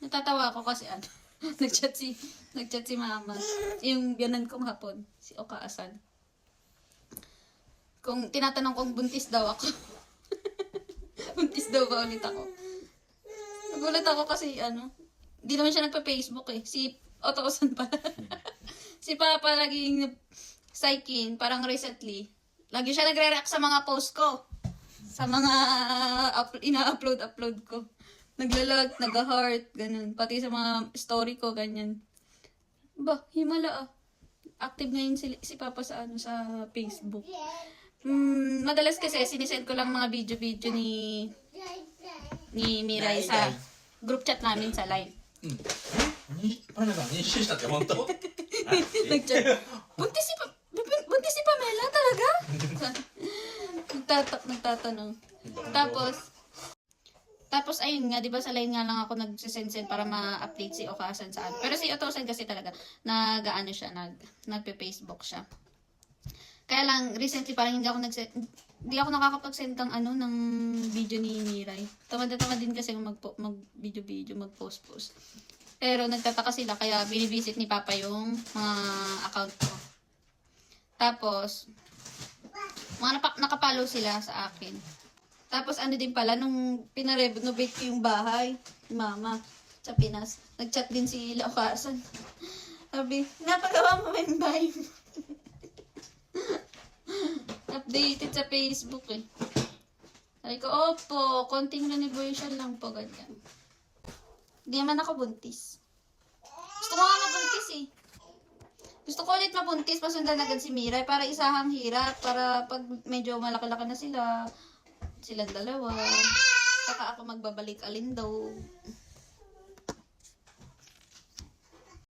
Natatawa ako kasi ano, nagchat si mama. Yung biyanan kong hapon, si Oka Asan. Kung tinatanong kong buntis daw ako. Buntis daw ba ulit ako? Nagulat ako kasi ano, di naman siya nagpa-Facebook eh. Si Otto Asan pala. Si Papa laging psykin, parang recently. Lagi siya nagre-react sa mga post ko. Sa mga ina-upload ko. Naglalag, nag-heart, ganun. Pati sa mga story ko, ganyan. Ba, himala ah. Active ngayon si Papa sa ano sa Facebook. Madalas kasi sinisend ko lang mga video-video ni Mirai sa group chat namin sa live. Paano ba? Nishish na tiyan to? Nag-chat. Buntis si Pamela talaga? Nagtatanong. Tapos ayun nga, 'di ba sa line nga lang ako nagsisend para ma-update si Okasan sa ano. Pero si Otosan kasi talaga nag-aano siya, nagpe-Facebook siya. Kaya lang recently parang hindi ako nakakapag-send ng ano ng video ni Mirai. Tamad din kasi mag-video, mag-post. Pero nagtataka sila kaya binivisit ni Papa yung mga account ko. Tapos mga nakapalo sila sa akin. Tapos ano din pala, nung pinarenovate ko yung bahay, Mama, sa Pinas, nagchat din si Laukasan. Sabi, napagawa mo ba yung bahay mo? Updated sa Facebook eh. Sabi ko, opo, konting renovation lang po, ganyan. Hindi naman ako buntis. Gusto ko nga mabuntis eh. Gusto ko ulit mabuntis, pasundan agad si Mirai para isahang hirap, para pag medyo malaki-laki na silang dalawa, saka ako magbabalik alin daw.